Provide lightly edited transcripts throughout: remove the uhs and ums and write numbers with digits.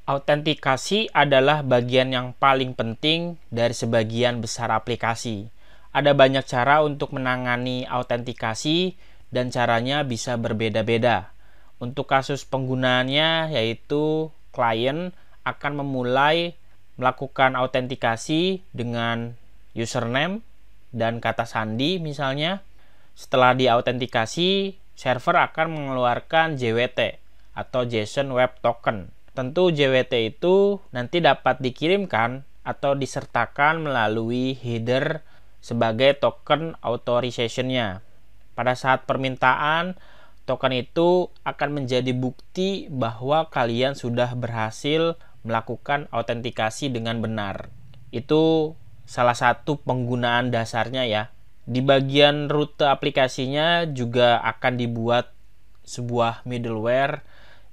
Autentikasi adalah bagian yang paling penting dari sebagian besar aplikasi. Ada banyak cara untuk menangani autentikasi dan caranya bisa berbeda-beda. Untuk kasus penggunaannya yaitu klien akan memulai melakukan autentikasi dengan username dan kata sandi misalnya. Setelah diautentikasi, server akan mengeluarkan JWT atau JSON Web Token. Tentu JWT itu nanti dapat dikirimkan atau disertakan melalui header sebagai token authorization-nya. Pada saat permintaan, token itu akan menjadi bukti bahwa kalian sudah berhasil melakukan autentikasi dengan benar. Itu salah satu penggunaan dasarnya ya. Di bagian rute aplikasinya juga akan dibuat sebuah middleware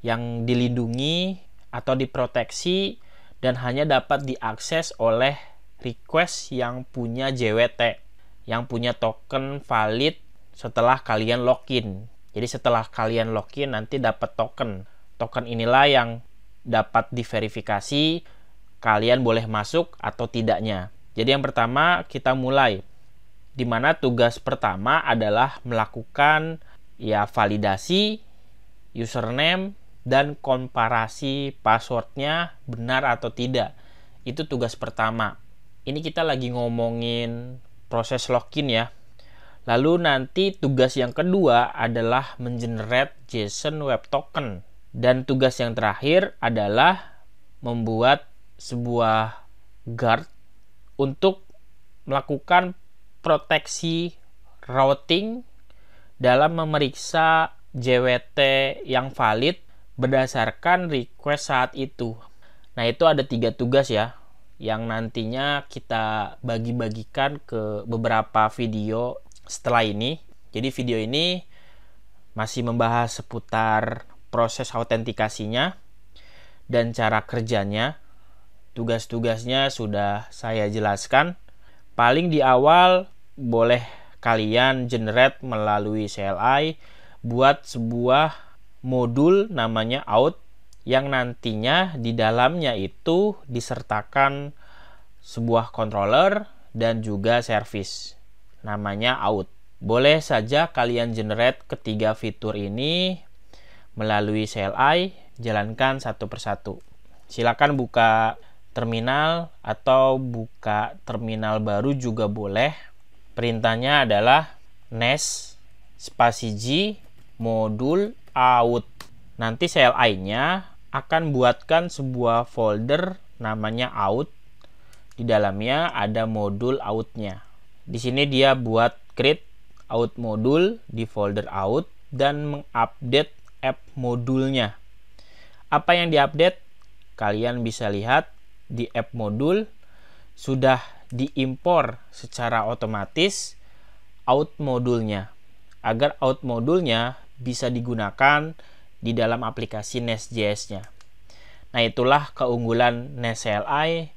yang dilindungi atau diproteksi dan hanya dapat diakses oleh request yang punya JWT, yang punya token valid setelah kalian login. Jadi setelah kalian login nanti dapat token. Token inilah yang dapat diverifikasi kalian boleh masuk atau tidaknya. Jadi yang pertama kita mulai, di mana tugas pertama adalah melakukan validasi username dan komparasi passwordnya benar atau tidak. Itu tugas pertama. Ini kita lagi ngomongin proses login ya. Lalu nanti tugas yang kedua adalah mengenerate JSON Web Token. Dan tugas yang terakhir adalah membuat sebuah guard untuk melakukan proteksi routing dalam memeriksa JWT yang valid berdasarkan request saat itu. Nah, itu ada 3 tugas ya, yang nantinya kita bagi-bagikan ke beberapa video setelah ini. Jadi video ini masih membahas seputar proses autentikasinya dan cara kerjanya. Tugas-tugasnya sudah saya jelaskan. Paling di awal boleh kalian generate melalui CLI buat sebuah modul namanya out yang nantinya di dalamnya itu disertakan sebuah controller dan juga service namanya out. Boleh saja kalian generate ketiga fitur ini melalui CLI, jalankan satu persatu. Silakan buka terminal atau buka terminal baru juga boleh. Perintahnya adalah nes spasi G modul out. Nanti CLI-nya akan buatkan sebuah folder namanya out. Di dalamnya ada modul out-nya. Di sini dia buat create out modul di folder out dan mengupdate app modulnya. Apa yang diupdate? Kalian bisa lihat di app modul sudah diimpor secara otomatis out modulnya. Agar out modulnya bisa digunakan di dalam aplikasi Nest.js-nya. Nah, itulah keunggulan Nest CLI.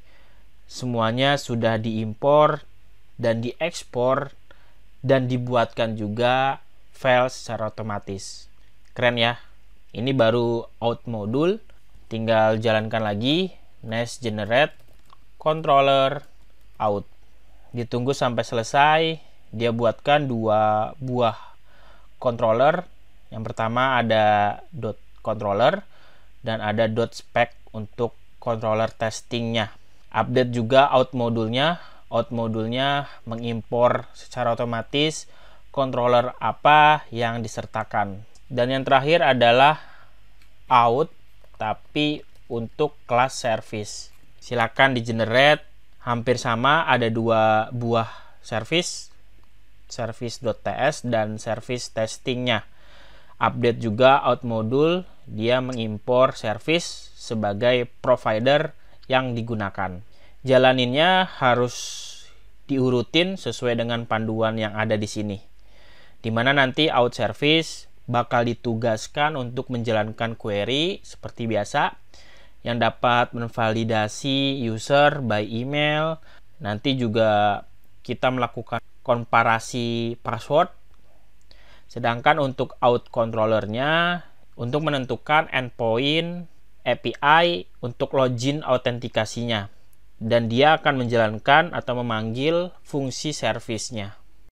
Semuanya sudah diimpor dan diekspor dan dibuatkan juga file secara otomatis. Keren ya. Ini baru out modul. Tinggal jalankan lagi Nest generate controller out. Ditunggu sampai selesai. Dia buatkan 2 buah controller. Yang pertama ada .controller dan ada .spec untuk controller testingnya. Update juga out modulnya. Out modulnya mengimpor secara otomatis controller apa yang disertakan. Dan yang terakhir adalah out tapi untuk kelas service. Silakan di generate, hampir sama, ada 2 buah service service.ts dan service testingnya. Update juga out modul, dia mengimpor service sebagai provider yang digunakan. Jalaninnya harus diurutin sesuai dengan panduan yang ada di sini. Dimana nanti out service bakal ditugaskan untuk menjalankan query seperti biasa yang dapat menvalidasi user by email. Nanti juga kita melakukan komparasi password. Sedangkan untuk out controllernya untuk menentukan endpoint API untuk login autentikasinya, dan dia akan menjalankan atau memanggil fungsi servisnya.